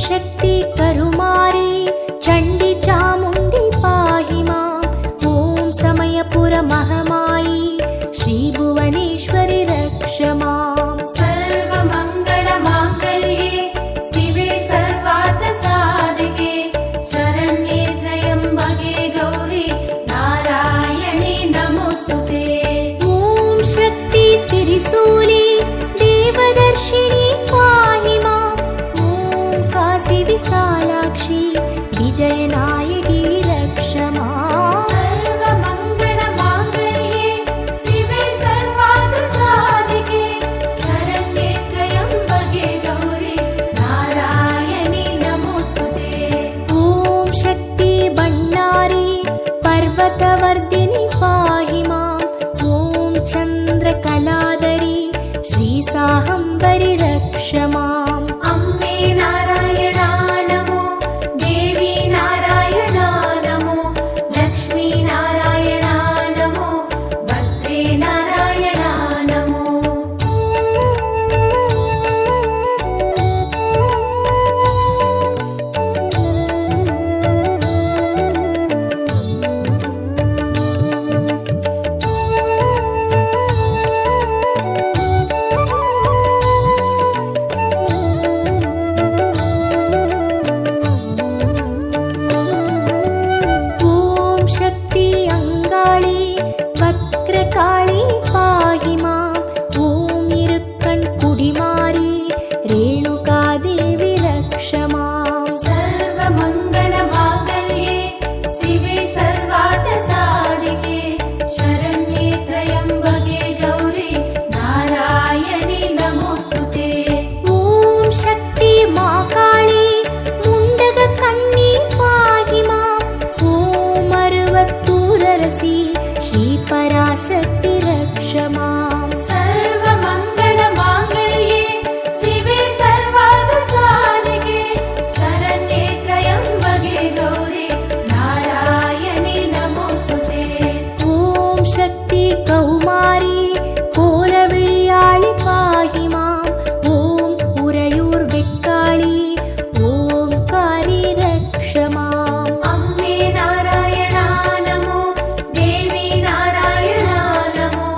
शक्ति करुमारी चंडी चामुंडी पाहि मां ओम समयपुर महामाई श्री भुवनेश्वरी रक्ष मां सर्वमंगल मांगल्ये शिवे सर्वार्थ साधिके शरण्ये त्र्यंबके गौरी नारायणी नमोस्तुते ओम शक्ति त्रिशूली देवदर्शिनी पाहि मां ओम काशी विशालाक्षी विजयनायकी रक्ष मां सर्वमंगल मांगल्ये शिवे सर्वार्थ साधिके शरण्ये त्र्यंबके गौरी नारायणी नमोस्तुते ओम शक्ति बण्णारी पर्वतवर्धिनी पाहि मां ओम चंद्रकलाधरी श्री साहंबरी रक्ष मां अम्बे नारायणा नमो देवी नारायणा नमो लक्ष्मी नारायणा नमो भद्रे नारायणा नमो ओम शक्ति अंगाळी वक्रकाळी पाहि मां ओम इरुक्कण कुडिमारी रेणुका देवी रक्ष मां सर्वमंगल मांगल्ये शिवे सर्वार्थ साधिके शरण्ये त्र्यंबके गौरी नारायणी नमोस्तुते ओम शक्ति महाकाळी मुंडगकन्नी पाहि मां ओम अरुवत्तूररसी श्री पराशक्ति रक्ष मां सर्वमंगल मांगल्ये शिवे सर्वार्थ साधिके शरण्ये त्र्यंबके गौरी नारायणी नमोस्तुते ओम शक्ति कौमारी कोलविळियाळि पाहि मां ओम उरयूर बेक्काळि ओंकारी रक्ष मां अम्बे नारायणा नमो देवी नारायणा नमो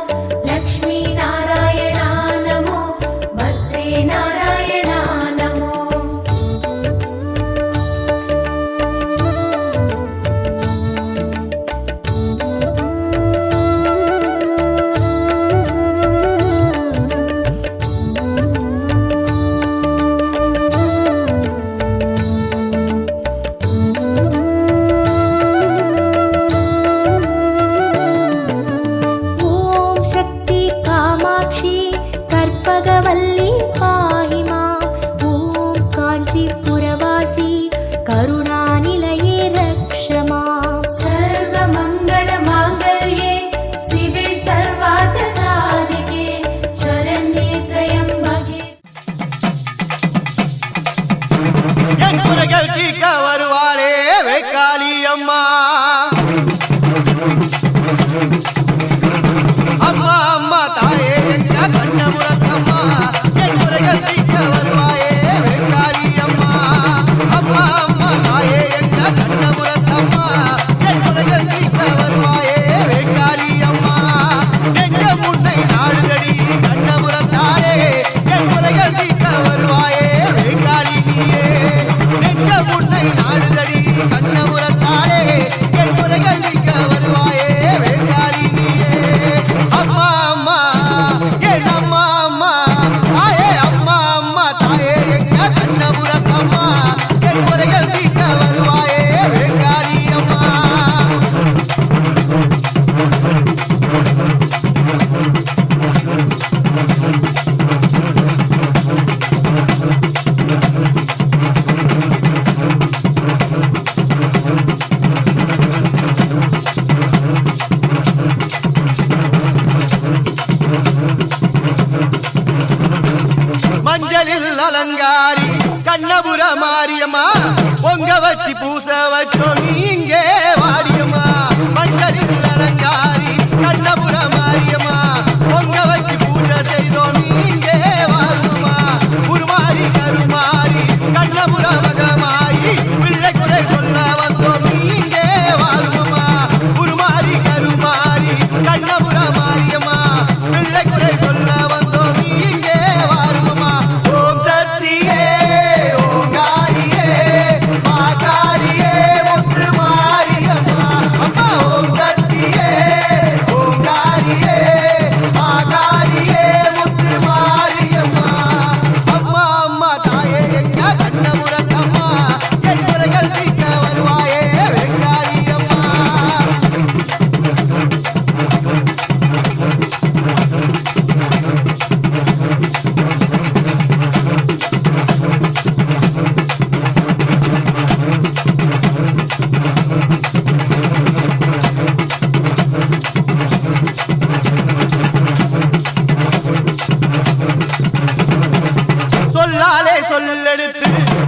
लक्ष्मी नारायणा नमो भद्रे नारायणा नमो ओम शक्ति कामाक्षी कर्पगवल्ली पाहि मां ओम काञ्चीपुरवासी करुणानिलये रक्ष मां सर्वमंगल मांगल्ये शिवे सर्वार्थ साधिके शरण्ये त्र्यंबके என் குறைகள் தீர்க்க வருவாளே வேக்காளி அம்மா அம்மா அம்மா தாயே எங்க கண்ணமுரத்தம்மா என் குறைகள் தீர்க்க வருவாயே வேக்காளி அம்மா அம்மா அம்மா தாயே எங்க கண்ணமுரத்தம்மா என் குறைகள் தீர்க்க வருவாயே வேக்காளி அம்மா எங்க முன்னை நாடுதடி கண்ணமுரத்தாரே என் குறைகள் தீர்க்க வருவாயே வேக்காளி நீயே எங்க முன்னை நாடுதடி கண்ணமுரத்தாரே என் குறைகள் தீர்க்க வருவாயே வேக்காளி நீயே அம்மா அம்மா என் அம்மா அம்மா தாயே அம்மா அம்மா தாயே எங்க கண்ணமுரத்தம்மா என் குறைகள் தீர்க்க வருவாயே வேக்காளி அம்மா மஞ்சளில் அலங்காரி கண்ணபுர மாரியம்மா பொங்க வச்சு பூச வச்சோ நீங்க வாடியம்மா மஞ்சளில் அலங்காரி கண்ணபுர மாரியம்மா பொங்க வச்சு பூஜை செய்தோ நீங்க வாருமா உருமாறி கருமாறி கண்ணபுர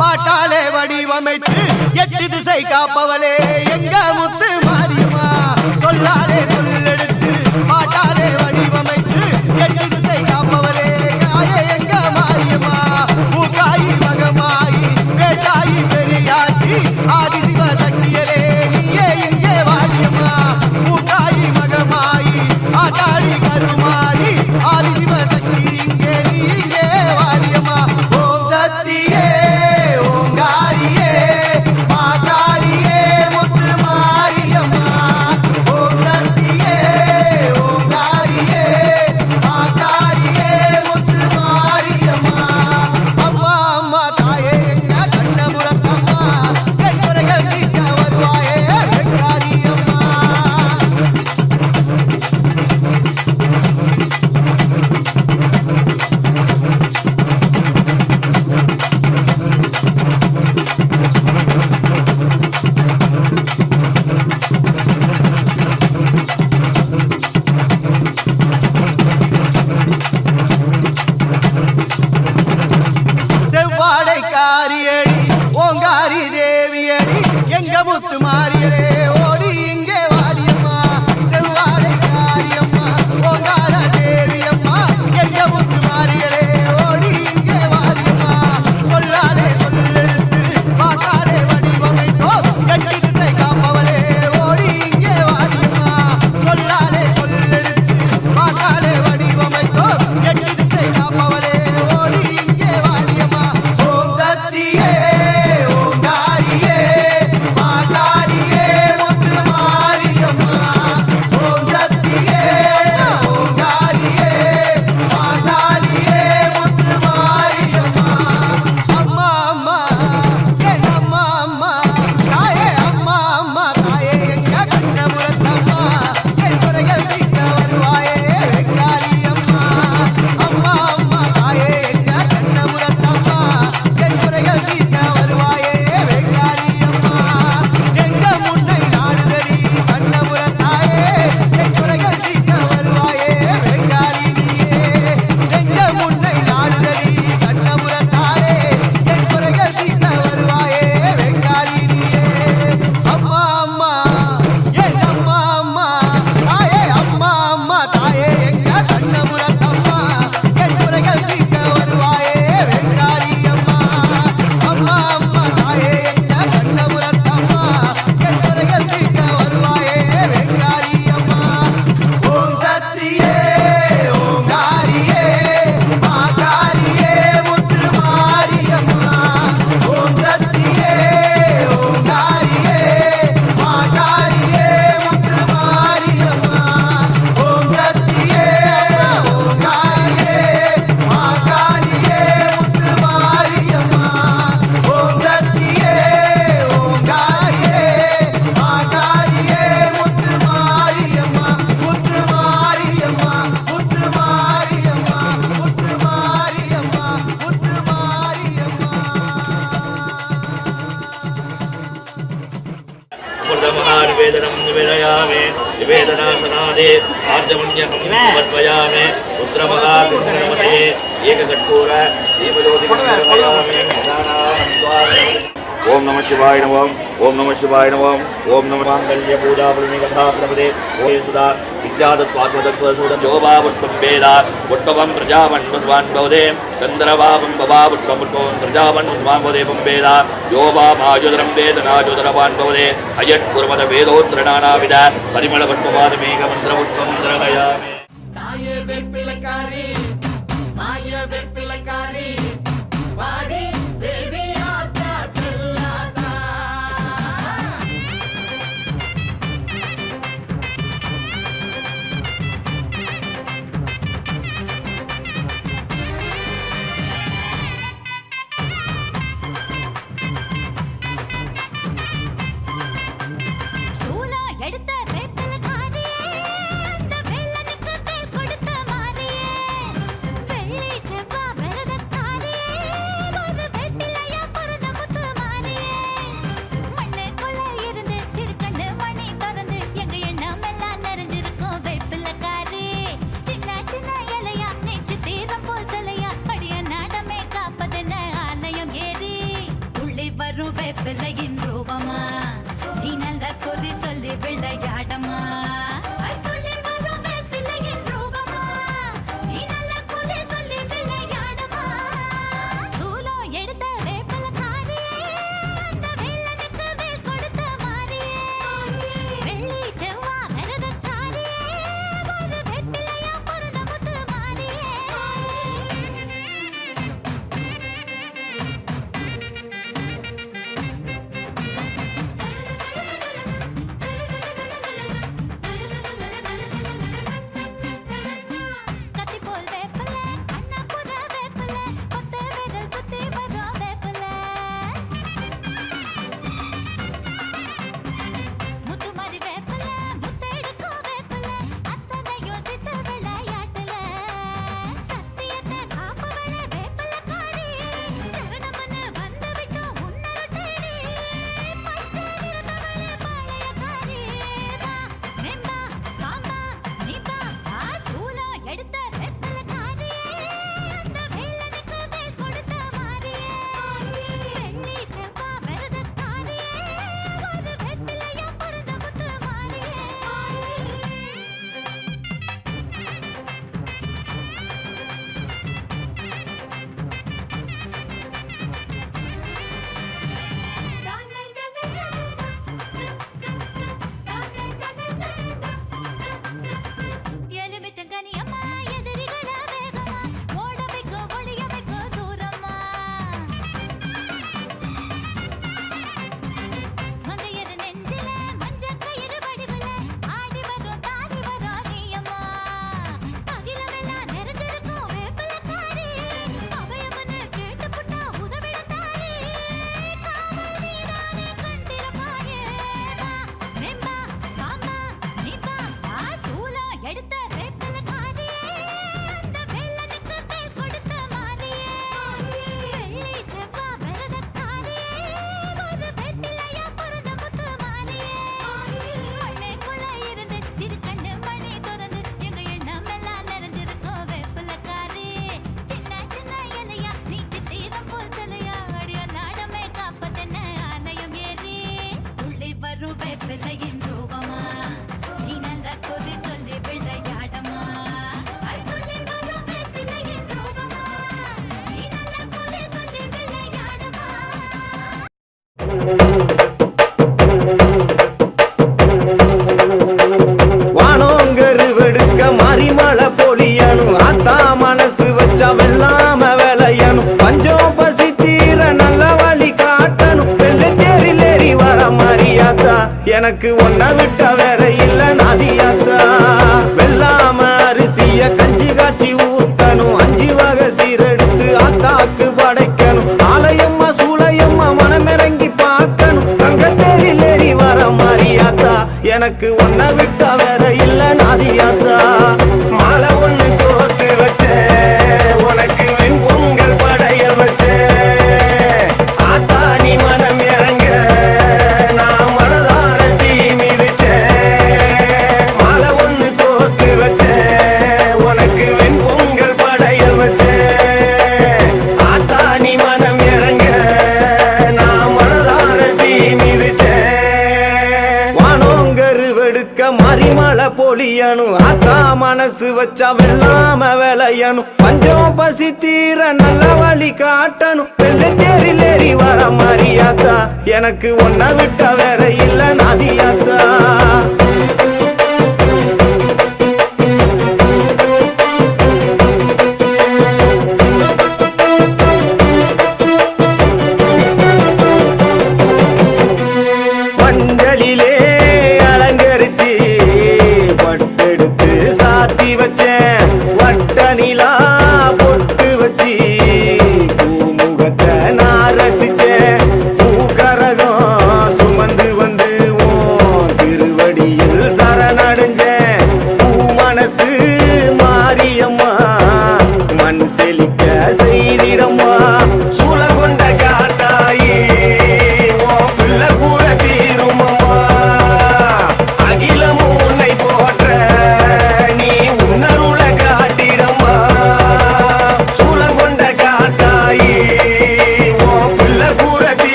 பாட்டாலே வடிவமைத்து 8 திசை காப்பவளே எங்க முத்து மாரியம்மா சொல்லாலே சொல்லெடுத்து பாட்டாலே வடிவமைத்து 8 திசை காப்பவளே காயே எங்க மாரியம்மா பூக்காயி மகமாயி வேட்டாயி பெரியாச்சி ஆதி சிவ சக்தியரே நீயே இங்கே வாடியம்மா பூக்காயி மகமாயி ஆட்டாளி கருமாரி ஆதி சிவ சக்தி இங்கே நீயே வாடியம்மா ஓம் சக்தியே ஓங்காரியே மாகாரியே முத்து மாரியம்மா ஓம் சக்தியே ஓங்காரியே மாகாரியே முத்து மாரியம்மா அம்மா அம்மா தாயே எங்க கண்ணபுரத்தம்மா என் குறைகள் தீர்க்க வருவாயே வெங்காரியம்மா செவ்வாடை காரியடி ஓங்காரி தேவியடி எங்க முத்து மாரியரே ஓடி இங்கே வாடியம்மா செவ்வாடை காரியம்மா ஓங்கார தேவியம்மா எங்க முத்து மாரியரே ஓடி இங்கே வாடியம்மா சொல்லாலே சொல்லெடுத்து பாக்காலே வடிவமைத்தோ 8 திசை காப்பவளே ஓடி இங்கே வாடியம்மா சொல்லாலே சொல்லெடுத்து பாக்காலே வடிவமைத்தோ 8 திசை காப்பவளே ஓடி இங்கே வாடியம்மா ஓம் சக்தியே ஓங்காரியே மாகாரியே முத்து மாரியம்மா ஓம் சக்தியே ஓங்காரியே மாகாரியே முத்து மாரியம்மா அம்மா அம்மா என் அம்மா அம்மா தாயே அம்மா அம்மா தாயே எங்க கண்ணபுரத்தம்மா என் குறைகள் தீர்க்க வருவாயே வெங்காரியம்மா அம்மா அம்மா தாயே எங்க கண்ணபுரத்தம்மா என் குறைகள் தீர்க்க வருவாயே வெங்காரியம்மா எங்க முன்னை நாடுதடி கண்ணபுரத்தாயே என் குறைகள் தீர்க்க வருவாயே வெங்காரியே எங்க முன்னை நாடுதடி கண்ணபுரத்தாயே என் குறைகள் தீர்க்க வருவாயே வெங்காரியே அம்மா அம்மா என் அம்மா அம்மா தாயே அம்மா அம்மா தாயே எங்க கண்ணபுரத்தம்மா என் குறைகள் தீர்க்க வருவாயே வெங்காரியம்மா அம்மா அம்மா தாயே எங்க கண்ணபுரத்தம்மா என் குறைகள் தீர்க்க வருவாயே வெங்காரியம்மா ஓம் சக்தியே ஓங்காரியே மாகாரியே முத்து மாரியம்மா ஓம் சக்தியே ஓங்காரியே மாகாரியே முத்து மாரியம்மா ஓம் சக்தியே ஓங்காரியே மாகாரியே முத்து மாரியம்மா ஓம் சக்தியே ஓங்காரியே மாகாரியே முத்து மாரியம்மா முத்து மாரியம்மா முத்து மாரியம்மா முத்து மாரியம்மா முத்து மாரியம்மா अमृतमहानिवेदनं निवेदयामि निवेदनासनादे आर्जमन्यहं समर्पयामि रुद्रमहापितृमते एककर्पूर दीपज्योतिं समर्पयामि ओम नमः शिवाय नमः ओम नमः शिवाय नमः ओम नमः मांगल्य पूजा प्रनिगंधा प्रपदे ओम सुधा विद्यादत्वात्मदत्वसूदं योभावुष्पं वेद पुष्पं प्रजावन्वस्वान् भवदे चन्द्रभावं भवावुष्पं प्रजावन्वस्वान् भवदे पं वेद योभामायुधरं वेदनायुधरवान् भवदे अयत्कुर्मद वेदोत्तरणानाविद परिमलपुष्पवादमेकमन्त्रपुष्पं द्रगयामि தாயே வெப்பிலக்காரி மாய வெப்பிலக்காரி வாடி தேவி ஆத்தா செல்லாதா சூலா எடுத்த வேப்பிலக்காரியே அந்த வேலனுக்கு வேப்பிலையின் ரூபமா நீ நல்ல குறி சொல்லி விளையாடமா துள்ளி வரும் வேப்பிலையின் ரூபமா நீ நல்ல குறி சொல்லி விளையாடமா சூலம் எடுத்த வேப்பிலக்காரியே அந்த வேலனுக்கு வேல் கொடுத்த மாறியே வெள்ளி செவ்வா மருதக்காரியே ஒரு வேப்பிலையா பொருந்த முத்து மாறியே கத்தி போல் வேப்பில அண்ணா புற வேப்பில பத்து விரல் சுத்தி வரும் வேப்பில முத்து மாதிரி வேப்பில முத்தெடுக்கும் வேப்பில அத்தனை யோசித்து விளையாட்டுல சத்தியத்தை காப்பவள வேப்பிலக்காரி சரணமன்னு வந்து விட்டோம் உன்னரு தேடி பச்சை நிறத்தவளே பாளையக்காரி வா வெம்பா காம்பா நீபா சூலம் எடுத்த வேப்பிலக்காரியே அந்த வேலனுக்கு வேல் கொடுத்த மாறியே வெள்ளி செவ்வா மருதக்காரியே ஒரு வேப்பிலையா பொருந்த முத்து மாறியே எலுமிச்சங்கனி அம்மா எதிரிகள வேகமா ஓட வைக்கோ ஒளிய வைக்கோ தூரமா மங்கையர் நெஞ்சில மஞ்ச கயிறு வடிவுல ஆடி வரும் தாரி வரும் நீயம்மா அகிலமெல்லாம் நிறைஞ்சிருக்கும் வேப்பிலக்காரி அபயமன்னு கேட்டு புட்டா உதவிட தாயே காவல் நீரானே கண்டிருப்பாயே வா வெம்பா காம்பா நீபா சூலம் எடுத்த வேப்பிலக்காரியே அந்த வேலனுக்கு வேல் கொடுத்த மாறியே வெள்ளி செவ்வா மருதக்காரியே ஒரு வேப்பிலையா பொருந்த முத்து மாறியே மண்ணுக்குள்ள இருந்து சிறு கண்ணு மணி திறந்து எங்க எண்ணம் எல்லாம் நிறைஞ்சிருக்கும் வேப்பிலக்காரி சின்ன சின்ன இலையா நீ சித்திரம் போல் சிலையா அடிய நாடமே காப்பதென்ன ஆனையும் ஏறி உள்ளே வரும் வேப்பிலையின் ரூபமா நீ நல்ல குறி சொல்லி விளையாடமா துள்ளி வரும் வேப்பிலையின் ரூபமா நீ நல்ல குறி சொல்லி விளையாடமா வானோங்கரு வெடுக்க மாரிமழை பொழியணும் ஆத்தா மனசு வச்சா வெள்ளாம விளையணும் பஞ்சம் பசி தீர நல்ல வழி காட்டணும் வெள்ளை தேரில் ஏறி வர மாரியாத்தா எனக்கு ஒன்ன விட்ட வேற இல்ல நாதியாத்தா வெள்ளாம அரிசிய கஞ்சி காய்ச்சி ஊத்தணும் 5 வகை சீரெடுத்து ஆத்தாக்கு படைக்கணும் ஆலயம்மா சூளையம்மா மனமிறங்கி பார்க்கணும் தங்க தேரில் ஏறி வர மாரியாத்தா எனக்கு ஒன்ன விட்ட வேற இல்ல நாதியாத்தா மாலை ஒண்ணு கோர்த்து வச்சேன் உனக்கு வெண்பொங்கல் படையல் வச்சேன் ஆத்தா நீ மனம் இறங்க நான் மனதார தீ மிதிச்சேன் மாலை ஒண்ணு கோர்த்து வச்சேன் உனக்கு வெண்பொங்கல் படையல் வச்சேன் ஆத்தா நீ மனம் இறங்க நான் மனதார தீ மிதிச்சேன் வானோங்கரு வெடுக்க மாரிமழை பொழியணும் ஆத்தா மனசு வச்சா வெள்ளாம விளையணும் பஞ்சம் பசி தீர நல்ல வழி காட்டணும் வெள்ளை தேரில் ஏறி வர மாரியாத்தா எனக்கு ஒன்ன விட்ட வேற இல்ல நாதியாத்தா